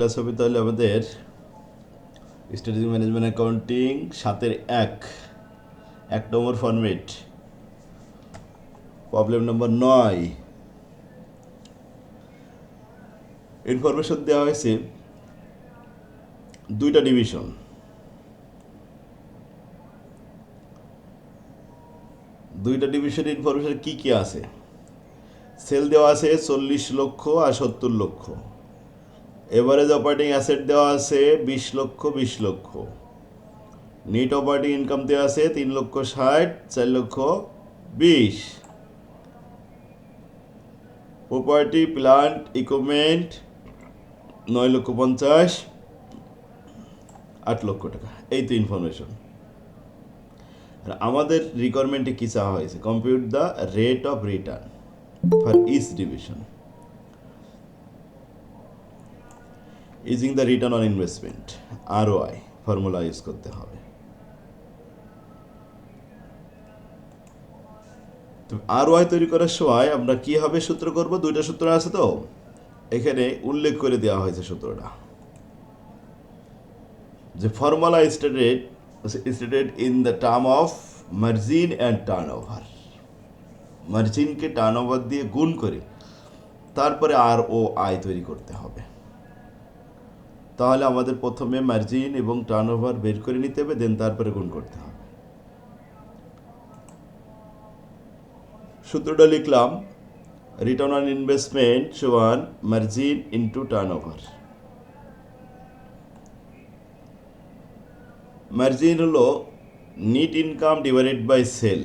Class হবে তাহলে আমাদের স্ট্র্যাটেজিক ম্যানেজমেন্ট অ্যাকাউন্টিং 7-1 নম্বর ফরম্যাট, প্রবলেম নম্বর 9। ইনফরমেশন দেওয়া হয়েছে দুইটা ডিভিশন, ইনফরমেশন কি কি আছে। সেল দেওয়া আছে 40 লক্ষ আর 70 লক্ষ। এভারেজ অপারেটিং অ্যাসেট দেওয়া আছে 20 লক্ষ 20 লক্ষ। নেট অপারেটিং ইনকাম দেওয়া আছে 3 লক্ষ 60, 4 লক্ষ 20। প্রপার্টি প্লান্ট ইকুইপমেন্ট 9 লক্ষ 50, 8 লক্ষ টাকা। এই তো ইনফরমেশন। আমাদের রিকোয়ারমেন্টে কি চাওয়া হয়েছে? Compute the rate of return for each division using the return on investment, ROI formula use করতে হবে। তো ROI তৈরি করার সময় আমরা কিভাবে সূত্র করব? দুইটা সূত্র আছে, তো এখানে উল্লেখ করে দেওয়া হয়েছে সূত্রটা, যে formula stated in the term of margin and turnover. মার্জিনকে টার্নওভার দিয়ে গুণ করে তারপরে ROI তৈরি করতে হবে। তাহলে আমাদের প্রথমে মার্জিন এবং টার্নওভার বের করে নিতে হবে, দেন তারপরে গুণ করতে হবে। সূত্রটা লিখলাম, রিটার্ন অন ইনভেস্টমেন্ট সমান মার্জিন ইন্টু টার্নওভার। মার্জিন হলো net income divided by sale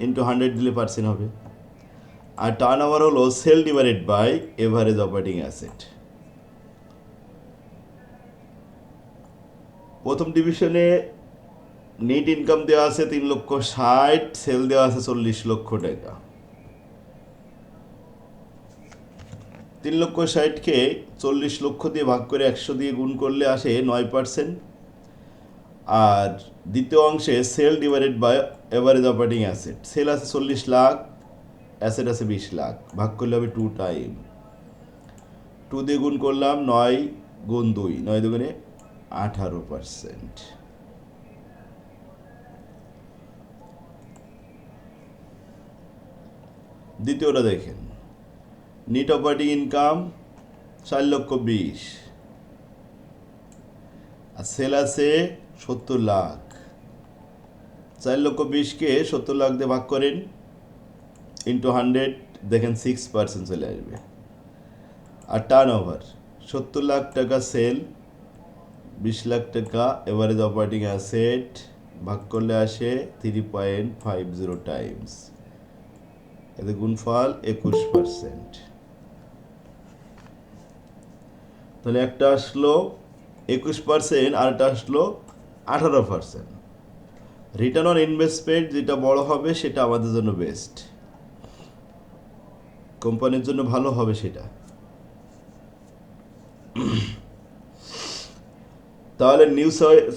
into 100 দিলে পার্সেন্ট হবে, আর টার্নওভার হলো sale divided by average operating asset. প্রথম ডিভিশনে নেট ইনকাম দেওয়া আছে 3 লক্ষ 60, সেল দেওয়া আছে 40 লক্ষ টাকা। 3 লক্ষ 60কে 40 লক্ষ দিয়ে ভাগ করে 100 দিয়ে গুণ করলে আসে 9%। আর দ্বিতীয় অংশে sale divided by average operating asset, sale আছে 40 লাখ, অ্যাসেট আছে 20 লাখ, ভাগ করলে হবে 2 টাইম। 2 দিয়ে গুণ করলাম, 9 গুণ 2, 9 দুগুণে 18%। দ্বিতীয়টা দেখেন, নেট অপারেটিং ইনকাম 4 লক্ষ 20, আর সেল আছে 70 লাখ। 4 লক্ষ 20কে 70 লাখ দিয়ে ভাগ করেন, ইন্টু 100, দেখেন 6% চলে আসবে। আর টার্নওভার 70 লাখ টাকা সেল, 20 লাখ টাকা এভারেজ অপারেটিং অ্যাসেট, ভাগ করলে আসে 3.50 টাইমস। এতে গুণফল 21%। তাহলে একটা আসলো 21%, আর একটা আসলো 18%। রিটার্ন অন ইনভেস্টমেন্ট যেটা বড় হবে সেটা আমাদের জন্য বেস্ট, কোম্পানির জন্য ভালো হবে সেটা। তাহলে নিউ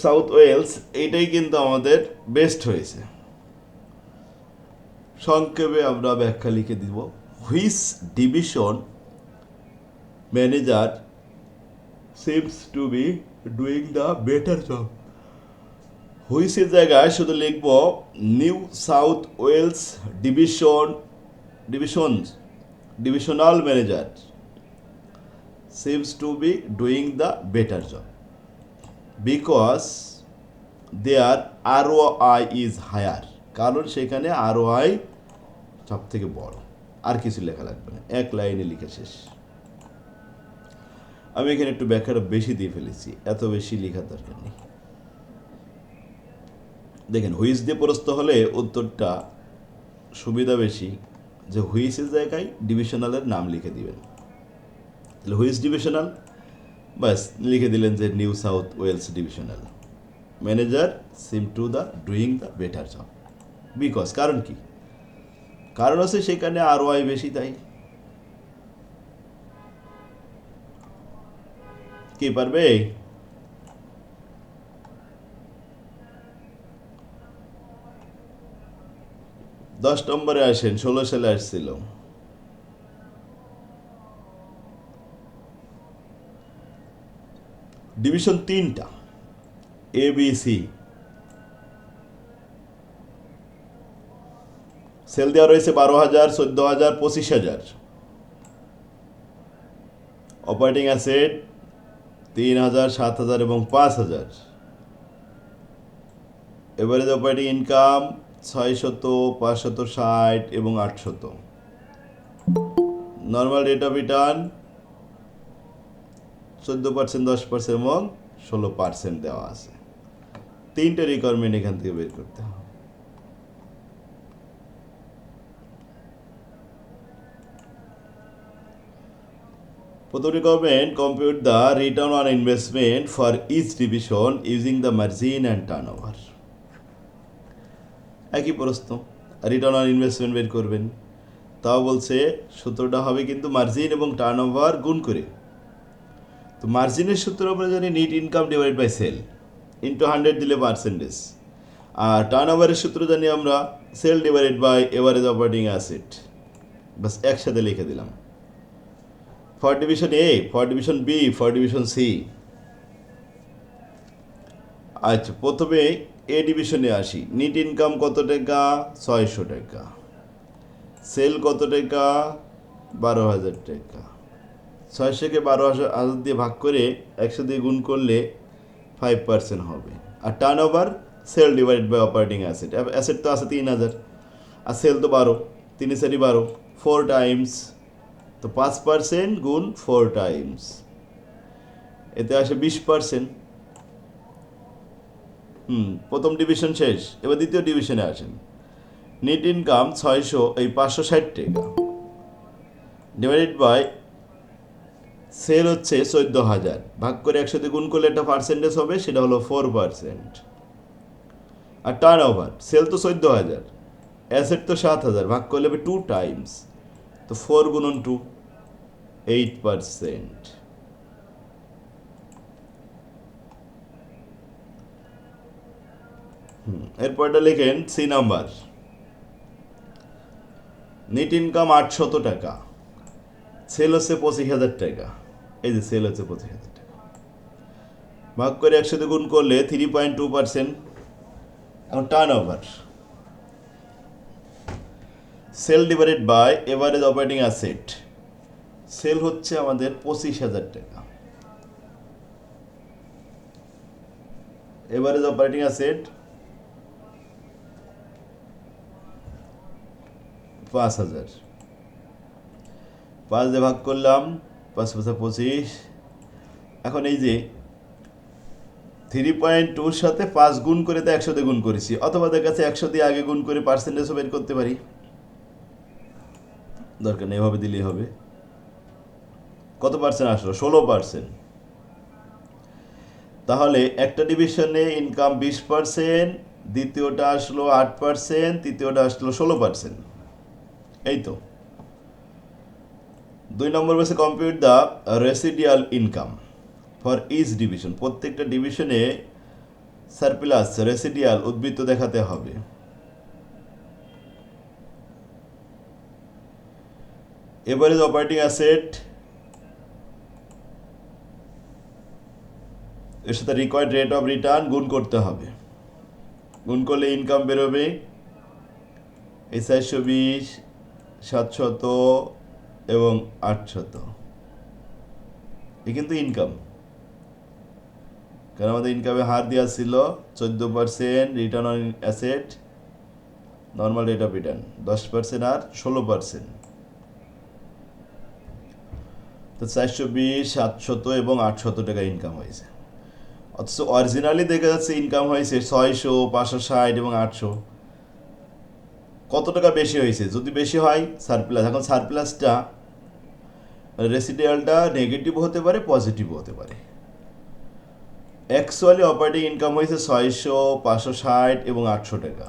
সাউথ ওয়েলস এইটাই কিন্তু আমাদের বেস্ট হয়েছে। সংক্ষেপে আমরা ব্যাখ্যা লিখে দিব, which division manager seems to be doing the better job. হুইচের জায়গায় শুধু লিখব New South Wales divisional manager seems to be doing the better job because their ROI is higher. কারণ সেখানে ROI সব থেকে বড়। আর কিছু লেখা লাগবে না, এক লাইনে লিখে শেষ। আমি এখানে একটু ব্যাখ্যাটা বেশি দিয়ে ফেলেছি, এত বেশি লেখার দরকার নেই। দেখেন, হুইচ দিয়ে প্রশ্ন হলে উত্তরটা সুবিধা বেশি, যে হুইচের জায়গায় ডিভিশনালের নাম লিখে দিবেন। তাহলে হুইচ ডিভিশনাল, বাস লিখে দিলেন যে New South Wales divisional manager seem to the doing the better job because. কারণ কি? কারণ আছে সেখানে ROI বেশি, তাই। কি পারবে? দশ নম্বরে আসেন, 16 সালে আসছিল। ডিভিশন 3টা এ বি সি। সেল দেওয়া রয়েছে 12,000, 14,000, 25,000। অপারেটিং অ্যাসেট 3,000, 7,000 এবং 5,000। এভারেজ অপারেটিং ইনকাম 600, 560 এবং 800। নর্মাল রেট অফ রিটার্ন 14%, 10% এবং 16% দেওয়া আছে। 3টে রিকোয়ারমেন্ট এখান থেকে বের করতে হবে। প্রথম requirement, compute the return on investment for each division using the margin and turnover. একই প্রশ্ন, রিটার্ন অন ইনভেস্টমেন্ট বের করবেন। তাও বলছে সূত্রটা হবে কিন্তু মার্জিন এবং টার্নওভার গুণ করে। তো মার্জিনের সূত্র আমরা জানি net income divide by sale into 100 দিলে পার্সেন্টেজ, আর টার্নওভারের সূত্র জানি আমরা sale divided by average operating asset. বাস একসাথে লিখে দিলাম। For division A, for division B, for division C. আচ্ছা, প্রথমে এ ডিভিশনে আসি। নিট ইনকাম কত টাকা? 600 টাকা। সেল কত টাকা? 12,000 টাকা। 600কে 12,000 দিয়ে ভাগ করে 100 দিয়ে গুণ করলে 5% হবে। আর turnover sale divided by operating asset. Asset তো আছে 3,000 আর সেল তো 12, 3 4 12, 4 টাইমস। তো 5% গুণ 4 টাইমস, এতে আসে 20%। প্রথম ডিভিশন শেষ। এবার দ্বিতীয় ডিভিশনে আসেন। নেট ইনকাম 560 টাকা ডিভাইডেড বাই সেল হচ্ছে 14,000, ভাগ করে 100 দিয়ে গুণ করলে একটা পার্সেন্টেজ হবে, সেটা হলো 4%। আর টার্ন ওভার, সেল তো 14,000, অ্যাসেট তো 7,000, ভাগ করলে হবে 2 টাইমস। তো 4 গুণন 2, 8%। এরপরটা লিখেন সি নাম্বার। নেট ইনকাম 800 টাকা, সেল হচ্ছে 25,000 টাকা। এই যে সেল হচ্ছে 25,000 টাকা, ভাগ করে 100 দিয়ে গুণ করলে 3.2%। এখন turnover, sale divided by average operating asset. Sale হচ্ছে আমাদের 25,000 টাকা, এভারেজ অপারেটিং অ্যাসেট 5,000। 5 দিয়ে ভাগ করলাম, 5 5 25। এখন এই যে 3.2 সাথে 5 গুণ করে তো 100 দিয়ে গুণ করেছি, অথবা তার কাছে 100 দিয়ে আগে গুণ করে পার্সেন্টেজও বের করতে পারি, দরকার নেই, এভাবে দিলেই হবে। কত পার্সেন্ট আসলো? 16%। তাহলে একটা ডিভিশনে ইনকাম 20%, দ্বিতীয়টা আসলো 8%, তৃতীয়টা আসলো 16%। এই তো। 2 নম্বর বলছে compute the residual income for each division. প্রত্যেকটা ডিভিশনে সারপ্লাস রেসিডিয়াল উদ্বৃত্ত দেখাতে হবে। এভারেজ অপারেটিং অ্যাসেট এর সাথে রিকোয়ার্ড রেট অফ রিটার্ন গুণ করতে হবে। গুণ করলে ইনকাম বেরোবে এই 420, 700 এবং 800। এ কিন্তু ইনকাম, কারণ আমাদের ইনকামের হার দেওয়া ছিল 14%, return on asset, normal rate of return 10% আর 16%। তো 420, 700 এবং 800 টাকা ইনকাম হয়েছে। অথচ অরিজিনালি দেখা যাচ্ছে ইনকাম হয়েছে 600, 560 এবং 800। কত টাকা বেশি হয়েছে? যদি বেশি হয় সারপ্লাস। এখন সারপ্লাসটা রেসিডিয়ালটা নেগেটিভ হতে পারে, পজিটিভ হতে পারে। অ্যাকচুয়ালি অপারেটিং ইনকাম হয়েছে 600, 560 এবং 800 টাকা।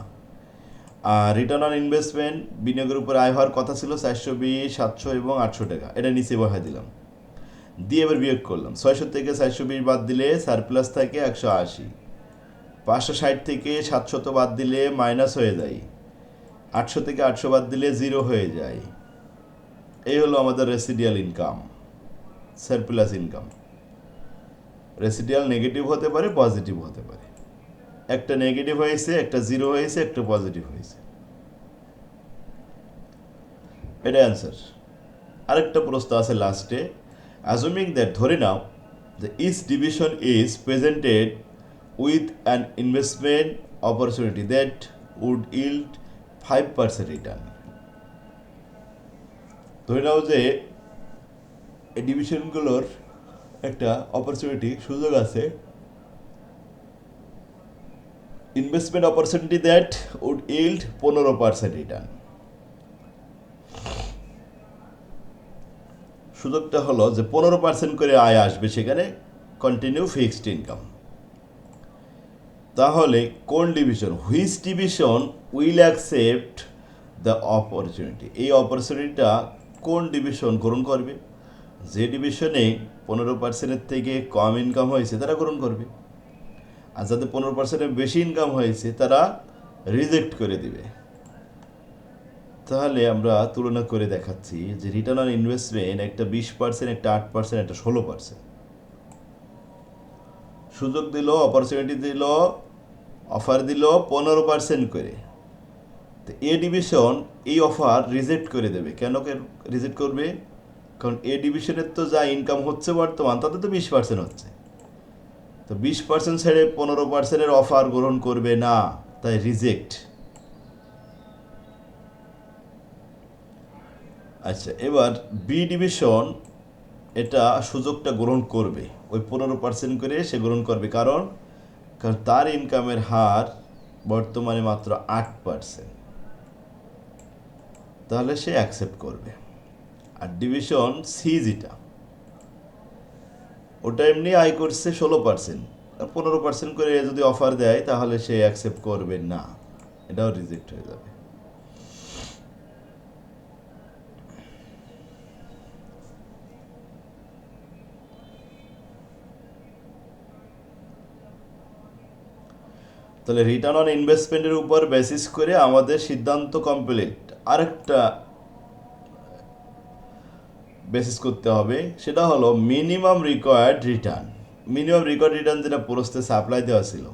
আর রিটার্ন অন ইনভেস্টমেন্ট, বিনিয়োগের উপর আয় হওয়ার কথা ছিল 420, 700 এবং 800 টাকা। এটা নিচে বসাই দিলাম, দিয়ে এবার বিয়োগ করলাম। 600 থেকে 420 বাদ দিলে সারপ্লাস থাকে 180। 560 থেকে 700 বাদ দিলে মাইনাস হয়ে যায়। 800 থেকে 800 বাদ দিলে 0 হয়ে যায়। এই হলো আমাদের রেসিডিয়াল ইনকাম, সারপ্লাস ইনকাম। রেসিডিয়াল নেগেটিভ হতে পারে, পজিটিভ হতে পারে। একটা নেগেটিভ হয়েছে, একটা জিরো হয়েছে, একটা পজিটিভ হয়েছে। এটা অ্যান্সার। আরেকটা প্রশ্ন আছে লাস্টে, অ্যাজুমিং দ্যাট, ধরে নাও যে each division is presented with an investment opportunity that would yield 5% return. ধরে নাও যে এই ডিভিশনগুলোর একটা অপরচুনিটি, সুযোগ আছে, investment opportunity that would yield 15% return. সুযোগটা হলো যে 15% করে আয় আসবে সেখানে, কন্টিনিউ ফিক্সড ইনকাম। তাহলে কোন division, which division will accept the opportunity, এই অপরচুনিটিটা কোন ডিভিশন গ্রহণ করবে? যে ডিভিশনে 15%-এর থেকে কম ইনকাম হয়েছে তারা গ্রহণ করবে, আর যাদের 15%-এর বেশি ইনকাম হয়েছে তারা রিজেক্ট করে দিবে। তাহলে আমরা তুলনা করে দেখাচ্ছি যে রিটার্ন অন ইনভেস্টমেন্ট একটা 20%, একটা 8%, একটা 16%। সুযোগ দিল, অপরচুনিটি দিল, অফার দিল 15% করে। তো এ ডিভিশন এই অফার রিজেক্ট করে দেবে। কেন রিজেক্ট করবে? কারণ এ ডিভিশনের তো যা ইনকাম হচ্ছে বর্তমান তাতে তো 20% হচ্ছে, তো 20% ছেড়ে 15%-এর অফার গ্রহণ করবে না, তাই রিজেক্ট। আচ্ছা, এবার বি ডিভিশন এটা সুযোগটা গ্রহণ করবে, ওই 15% করে সে গ্রহণ করবে। কারণ তার ইনকামের হার বর্তমানে মাত্র 8%, তাহলে সে অ্যাকসেপ্ট করবে। আর ডিভিশন সি যেটা, ওটা এমনি আয় করছে 16%, 15% করে যদি অফার দেয় তাহলে সে অ্যাকসেপ্ট করবে না, এটাও রিজেক্ট হয়ে যাবে। তাহলে রিটার্ন অন ইনভেস্টমেন্টের উপর বেসিস করে আমাদের সিদ্ধান্ত কমপ্লিট। আরেকটা বেসিস করতে হবে, সেটা হলো minimum required return. Minimum required return যেটা প্রশ্নে সাপ্লাই দেওয়া ছিল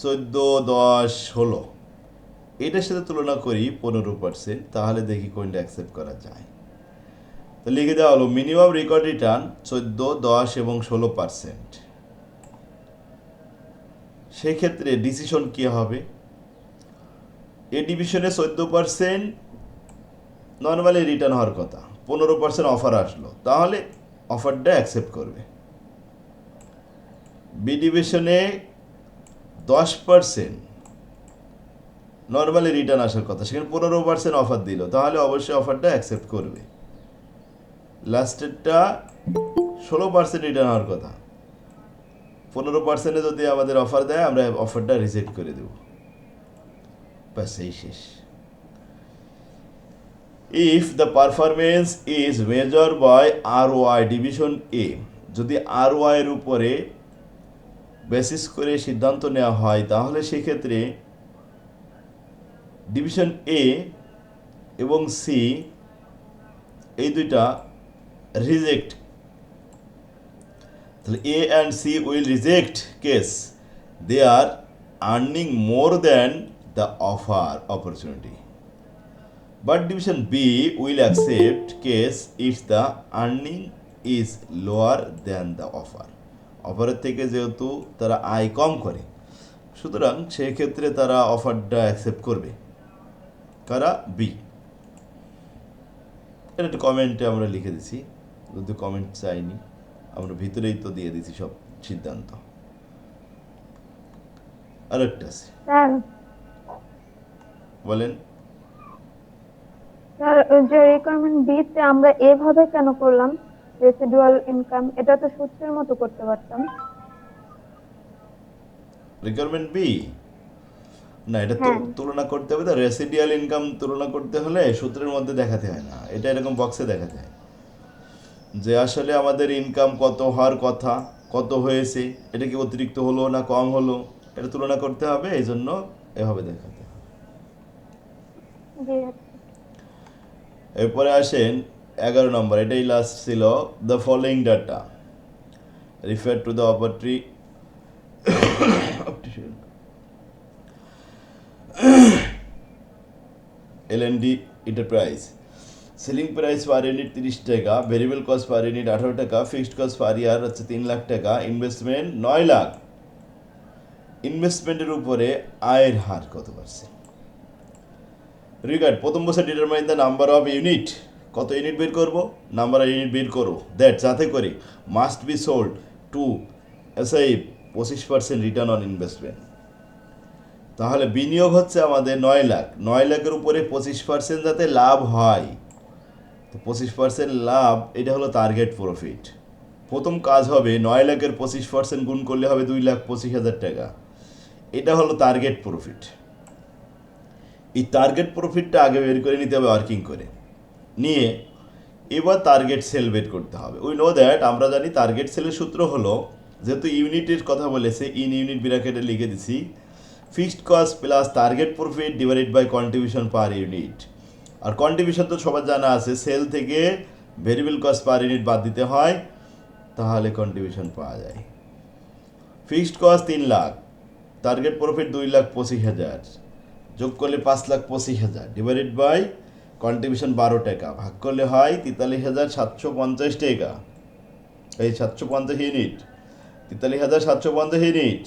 14, 10, 16, এটার সাথে তুলনা করি 15%, তাহলে দেখি কোনটা অ্যাকসেপ্ট করা যায়। তো লিখে দেওয়া হলো মিনিমাম রেকর্ড রিটার্ন 14, 10 এবং 16%। সেই ক্ষেত্রে ডিসিশন কী হবে? এ ডিভিশনে 14% নর্মালি রিটার্ন হওয়ার কথা, 15% অফার আসলো, তাহলে অফারটা অ্যাকসেপ্ট করবে। বি ডিভিশনে 10% নর্মালি রিটার্ন আসার কথা, সেখানে 15% অফার দিল, তাহলে অবশ্যই অফারটা অ্যাকসেপ্ট করবে। লাস্টেরটা 16% রিটার্ন হওয়ার কথা, 15%-এ যদি আমাদের অফার দেয় আমরা অফারটা রিজেক্ট করে দেব, ব্যাস এই শেষ। If the performance is measure by ROI division A, যদি ROI এর উপরে বেসিস করে সিদ্ধান্ত নেওয়া হয় তাহলে সেক্ষেত্রে ডিভিশন এ এবং সি এই দুইটা রিজেক্ট। তাহলে A and C will reject case they are earning more than the opportunity, but division B will accept case if the earning is lower than the অফারের থেকে যেহেতু তারা আয় কম করে, সুতরাং সেই ক্ষেত্রে তারা অফারটা অ্যাকসেপ্ট করবে। কারা? বি। এটা একটা কমেন্টে আমরা লিখে দিছি, যদি কমেন্ট চাইনি, আমরা ভিতরেই তো দিয়ে দিছি সব সিদ্ধান্ত। আরেকটা আছে, বলেন। স্যার, ওই যে রিকোয়ারমেন্ট বি তে আমরা এভাবে কেন করলাম? রেসিডুয়াল ইনকাম, এটা তো সূত্রের মতো করতে পারতাম। রিকোয়ারমেন্ট বি না, এটা তো হ্যাঁ, তুলনা করতে হবে, তো রেসিডিয়াল ইনকাম তুলনা করতে হলে সূত্রের মধ্যে দেখাতে হয় না, এটা এরকম বক্সে দেখাতে হয় যে আসলে আমাদের ইনকাম কত হওয়ার কথা, কত হয়েছে, এটা কি অতিরিক্ত হলো না কম হলো, এটা তুলনা করতে হবে, এই জন্য এভাবে দেখাতে হবে। জি আচ্ছা। এরপরে আসেন 11 নম্বর, এটাই লাস্ট ছিল। The following data refer to the opportunity L&D enterprise. Selling price per unit 30 টাকা, ভেরিয়েবল কস্ট পার ইউনিট 18 টাকা, ফিক্সড কস্ট পার ইয়ার হচ্ছে 3 লাখ টাকা, ইনভেস্টমেন্ট 9 লাখ। ইনভেস্টমেন্টের উপরে আয়ের হার কত পার্সেন্ট? রিগার্ড প্রথম বছর determine the number of unit, কত ইউনিট বের করবো, নাম্বার অফ ইউনিট বের করো, দ্যাট যাতে করে must be sold to SIF 25% return on investment. তাহলে বিনিয়োগ হচ্ছে আমাদের 9 লাখ, 9 লাখের উপরে 25% যাতে লাভ হয়, তো 25% লাভ, এটা হলো টার্গেট প্রফিট। প্রথম কাজ হবে 9 লাখের 25% গুণ করলে হবে 2,25,000 টাকা, এটা হলো টার্গেট প্রফিট। এই টার্গেট প্রফিটটা আগে বের করে নিতে হবে ওয়ার্কিং করে, নিয়ে এবার টার্গেট সেল বের করতে হবে। উই নো দ্যাট, আমরা জানি টার্গেট সেলের সূত্র হলো, যেহেতু ইউনিটের কথা বলেছে ইন ইউনিট ব্র্যাকেটে লিখে দিছি, fixed cost plus target profit divided by contribution per unit. আর কন্ট্রিবিউশন তো সবার জানা আছে, সেল থেকে ভেরিয়েবল কস্ট পার ইউনিট বাদ দিতে হয়, তাহলে কন্ট্রিবিউশন পাওয়া যায়। Fixed cost 3 lakh, target profit 2,25,000, যোগ করলে 5,25,000 ডিভাইডেড বাই কন্ট্রিবিউশন 12 টাকা, ভাগ করলে হয় 43,750 টাকা। এই 750 ইউনিট, 43,750 ইউনিট।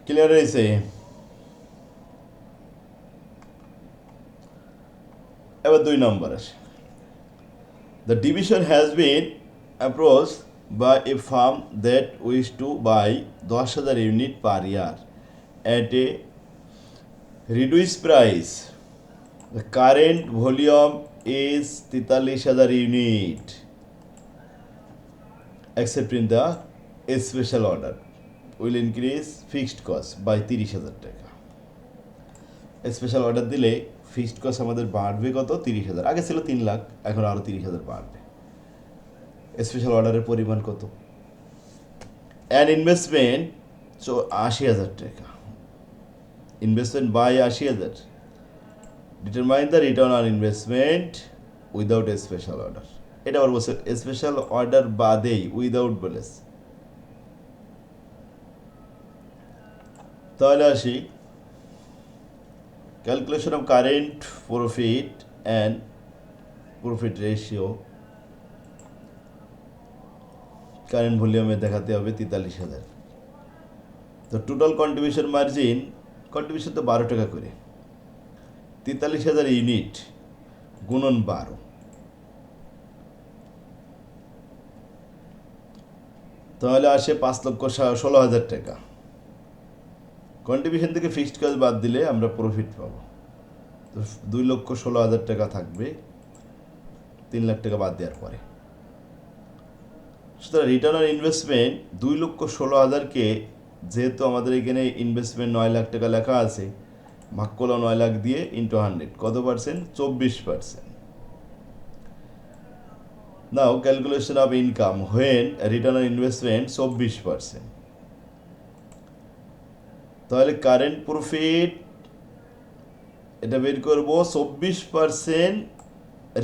ক্লিয়ার হয়েছে? এবার 2 নম্বর আসে। The division has been approached by a firm that wishes to buy 10,000 unit per year at a reduced price. The current volume is 43,000 unit, accepting the special order will increase fixed cost by 30,000 টাকা। Special order দিলে fixed cost আমাদের বাড়বে কত? 30,000। আগে ছিল 3 লাখ, এখন আরও 30,000 বাড়বে। স্পেশাল অর্ডারের পরিমাণ কত? অ্যান্ড ইনভেস্টমেন্ট 80,000 টাকা, investment by 80,000। Determine the return on investment without a special order. এটা আবার বলছে স্পেশাল অর্ডার বাদেই, উইদাউট বলেছে। তাহলে আসি, calculation of current profit and profit ratio. Current ভলিউমে দেখাতে হবে 43,000। তো টোটাল কন্ট্রিবিউশন মার্জিন, কন্ট্রিবিউশন তো 12 টাকা করে, 43,000 ইউনিট গুণন 12, তাহলে আসে 5,16,000 টাকা। কন্ট্রিবিউশন থেকে ফিক্সড কস্ট বাদ দিলে আমরা প্রফিট পাবো, তো 2,16,000 টাকা থাকবে 3 লাখ টাকা বাদ দেওয়ার পরে। সুতরাং রিটার্ন অন ইনভেস্টমেন্ট 2,16,000-কে, যেহেতু আমাদের এখানে ইনভেস্টমেন্ট 9 লাখ টাকা লেখা আছে, ভাগ করলাম 9 লাখ দিয়ে ইন্টু 100, কত percent? 24%। Now calculation of income when return on investment 24%। তাহলে কারেন্ট প্রফিট এটা বের করবো 24%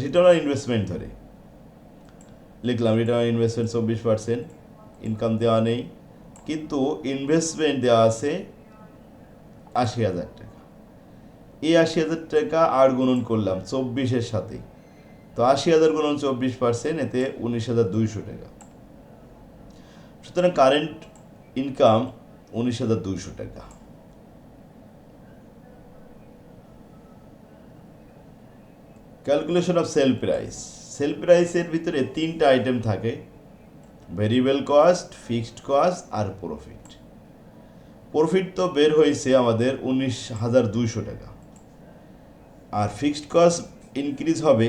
রিটার্ন অন ইনভেস্টমেন্ট ধরে লিখলাম। রিটার্ন অন ইনভেস্টমেন্ট 24%, ইনকাম দেওয়া নেই, কিন্তু ইনভেস্টমেন্ট দেওয়া আছে 80,000 টাকা। এই 80,000 টাকা আর গুণন করলাম 24-এর সাথে, তো 80,000 গুণন 24%, এতে 19,200 টাকা। সুতরাং কারেন্ট ইনকাম 19,200 টাকা। Calculation of sale price. Sale প্রাইসের ভিতরে 3টা আইটেম থাকে, ভেরিয়েবল কস্ট, ফিক্সড কস্ট আর প্রফিট। প্রফিট তো বের হয়েছে আমাদের 19,200 টাকা, আর ফিক্সড কস্ট ইনক্রিজ হবে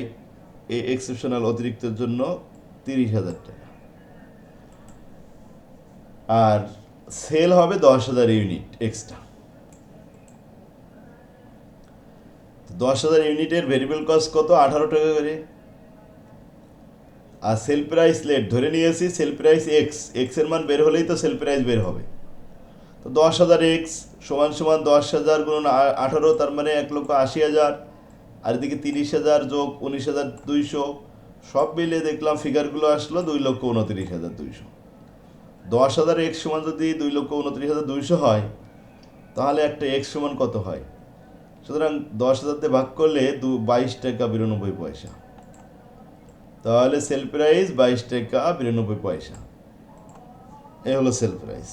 এই এক্সেপশনাল অতিরিক্তের জন্য 30,000 টাকা, আর সেল হবে 10,000 ইউনিট এক্সট্রা। 10,000 ইউনিটের ভেরিয়েবল কস্ট কত? 18 টাকা করে। আর সেল প্রাইস লেট ধরে নিয়েছি, সেল প্রাইস এক্স, এক্সের মান বের হলেই তো সেল প্রাইস বের হবে। তো 10,000 এক্স সমান সমান 10,000 গুণন 18, তার মানে 1,80,000, আর এদিকে 30,000 যোগ 19,200, সব মিলিয়ে দেখলাম ফিগারগুলো আসলো 2,29,200। 10,000 এক্স সমান যদি 2,29,200 হয়, তাহলে একটা এক্স সমান কত হয়? সুতরাং 10,000 দিয়ে ভাগ করলে 22 টাকা 92 পয়সা। তাহলে সেল প্রাইস 22 টাকা 92 পয়সা। এ হলো সেল প্রাইস।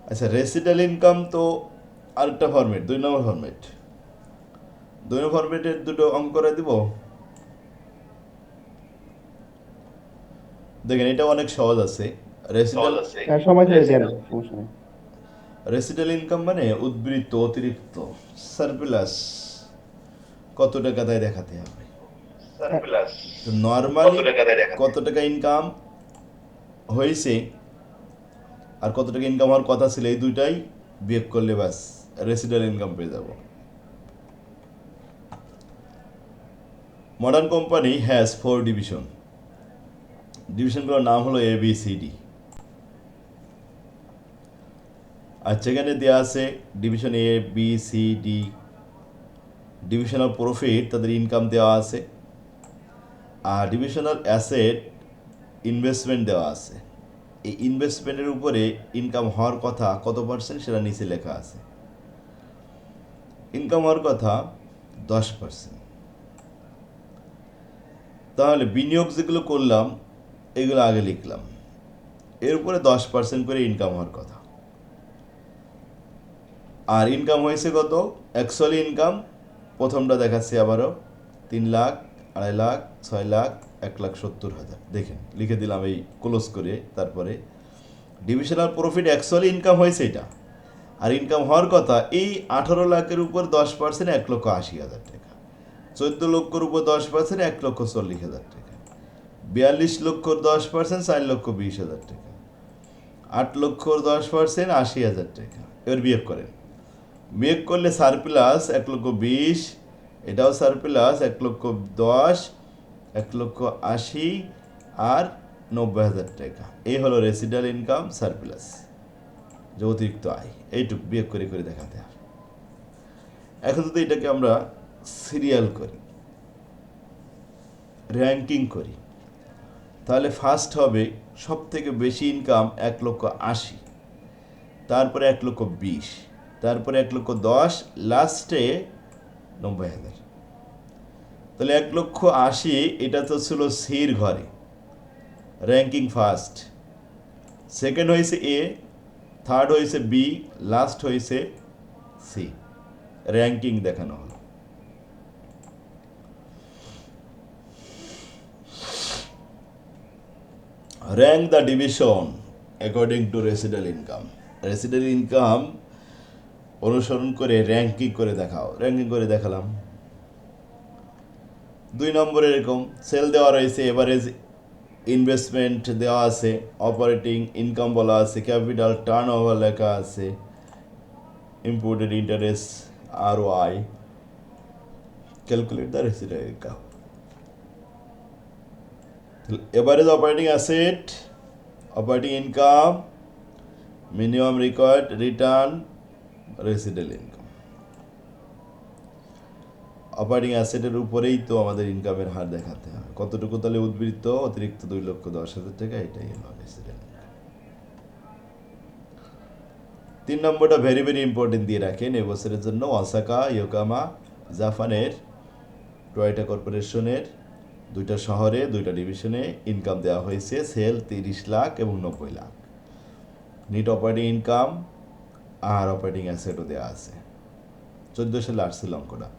আচ্ছা, রেসিডাল ইনকাম তো আরেকটা ফরম্যাট, 2 নম্বর ফরম্যাট। 2 নম্বর ফরম্যাটের দুটো অঙ্ক করে দিব। দেখেন, এটা অনেক সহজ আছে। রেসিডাল সময় ছেড়ে দেন, সমস্যা নেই। রেসিডাল ইনকাম মানে উদ্বৃত্ত, অতিরিক্ত, সারপ্লাস কত টাকা তাই দেখাতে হবে। তো নর্মালি কত টাকা ইনকাম হয়েছে আর কত টাকা ইনকাম হওয়ার কথা ছিল, এই দুইটাই বিয়োগ করলে ব্যাস রেসিডাল ইনকাম পেয়ে যাব। Modern company has 4 division. ডিভিশনগুলোর নাম হলো ABCD। আর সেখানে দেওয়া আছে ডিভিশন ABCD, ডিভিশনাল প্রফিট, তাদের ইনকাম দেওয়া আছে, আর ডিভিশনাল অ্যাসেট ইনভেস্টমেন্ট দেওয়া আছে। এই ইনভেস্টমেন্টের উপরে ইনকাম হওয়ার কথা কত পার্সেন্ট সেটা নিচে লেখা আছে। ইনকাম হওয়ার কথা 10%। তাহলে বিনিয়োগ যেগুলো করলাম এগুলো আগে লিখলাম, এর উপরে 10% করে ইনকাম হওয়ার কথা। আর ইনকাম হয়েছে কত? অ্যাকচুয়ালি ইনকাম প্রথমটা দেখাচ্ছি আবারও, 3 লাখ, 2.5 লাখ, 6 লাখ, 1,70,000। দেখেন লিখে দিলাম এই ক্লোজ করে। তারপরে ডিভিশনাল প্রফিট অ্যাকচুয়ালি ইনকাম হয়েছে এটা, আর ইনকাম হওয়ার কথা এই 18 লাখের উপর 10% 1,80,000 টাকা, 14 লক্ষর উপর 10% 1,40,000 টাকা, 42 লক্ষর 10% 4,20,000 টাকা, 8 লক্ষর 10% 80,000 টাকা। এবার বিয়োগ করেন, বিয়োগ করলে সারপ্লাস 1,20,000, এটাও সারপ্লাস 1,10,000, 1,80,000 আর 90,000 টাকা। এই হলো রেসিডাল ইনকাম সারপ্লাস, যে অতিরিক্ত আয়। এইটুকু বিয়োগ করে করে দেখাতে হবে। এখন যদি এটাকে আমরা সিরিয়াল করি, র্যাঙ্কিং করি, তাহলে ফার্স্ট হবে সব থেকে বেশি ইনকাম 1,80,000, তারপরে 1,20,000, তারপরে 1,10,000, লাস্টে 90,000। তাহলে 1,80,000 এটা তো ছিল সির ঘরে, র্যাঙ্কিং ফার্স্ট। সেকেন্ড হয়েছে এ, থার্ড হয়েছে বি, লাস্ট হয়েছে সি। র্যাঙ্কিং দেখানো হলো। Rank the division according to residual income. Residual income অনুসরণ করে র্যাঙ্কিং করে দেখাও। র্যাঙ্কিং করে দেখালাম। 2 নম্বরে এরকম সেল দেওয়া রয়েছে, এভারেজ ইনভেস্টমেন্ট দেওয়া আছে, অপারেটিং ইনকাম বলা আছে, ক্যাপিটাল টার্ন ওভার লেখা আছে, imported interest ROI, calculate the residual income. Average operating asset, operating income, minimum required return, residual income. Operating অ্যাসেটের উপরেই তো আমাদের ইনকামের হার দেখাতে হবে, কতটুকু তাহলে উদ্বৃত্ত, অতিরিক্ত 2,10,000 টাকা, এটাই হলো রেসিডাল ইনকাম। 3 নম্বরটা ভেরি ভেরি ইম্পর্টেন্ট দিয়ে রাখেন এবছরের জন্য। ওসাকা, ইয়োকামা, জাপানের টয়োটা কর্পোরেশনের 2টা শহরে 2টা ডিভিশনে ইনকাম দেওয়া হয়েছে। সেল 30 লাখ এবং 90 লাখ। নিট অপারেটিং ইনকাম আর অপারেটিং অ্যাসেটও দেওয়া আছে। 14 সালে আসছিল অঙ্কটা।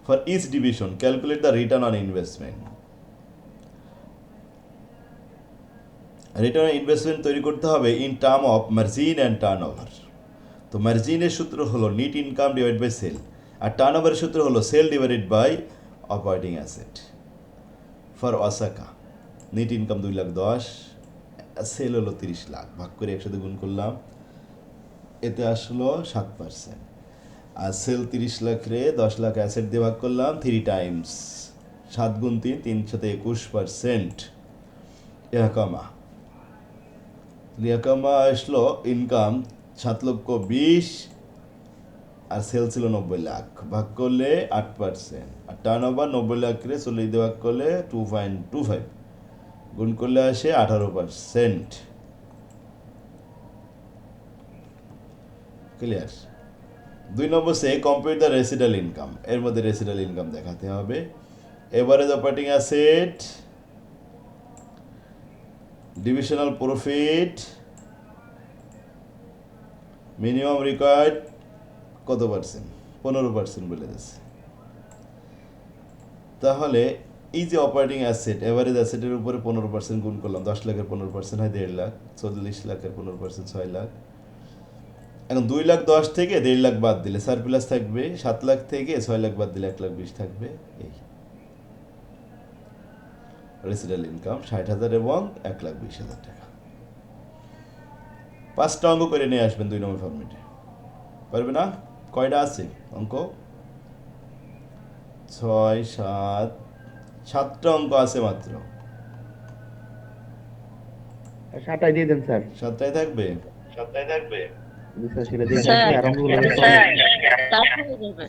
For each division calculate the return on investment. Return on investment তৈরি করতে হবে in term of margin and turnover. তো মার্জিনের সূত্র হলো net income divide by sale, আর টার্ন ওভারের সূত্র হলো sale divided by operating asset. For Osaka net income 2,10,000, sale হলো 30 লাখ, ভাগ করে একসাথে গুণ করলাম, এতে আসলো 7%। আর সেল 30 লাখ রে 10 লাখ অ্যাসেট দিয়ে ভাগ করলাম 3 টাইমস, 7 গুণ 3, 321%। ইয়াকামা ইয়াকামা আসলো ইনকাম 7,20,000 আর সেল ছিল 90 লাখ, ভাগ করলে 8%, আর টার্ন ওভার 90 লাখ রে 40 দিয়ে ভাগ করলে 2.25, গুণ করলে আসে 18%। Clear? 2 number say compute the residual income, এর মধ্যে রেসিডাল ইনকাম দেখাতে হবে। Average operating asset, divisional profit, minimum required কত পার্সেন্ট? 15% বলে দিচ্ছে। তাহলে এই যে অপারেটিং অ্যাসেট, এভারেজ অ্যাসেটের উপরে 15% গুণ করলাম, 10 লাখের 15% হয় 1.5 লাখ, 40 লাখের 15% 6 লাখ। এখন 2 লাখ 10 থেকে 1.5 লাখ বাদ দিলে সারপ্লাস থাকবে, 7 লাখ থেকে 6 লাখ বাদ দিলে 1,20,000 থাকবে। এই রেসিডাল ইনকাম 60,000 এবং 1,20,000 টাকা। 5টা অঙ্ক করে নিয়ে আসবেন 2 নম্বর ফরম্যাটে। পারবে না? কয়টা আছে অঙ্ক? 6, 7, 7টা অঙ্ক আছে মাত্র। 7টাই দিয়ে দেন স্যার। 7টায় থাকবে? জি স্যার, সেটা দিয়ে দেন স্যার আর অঙ্কগুলো স্যার তাড়াতাড়ি দেবে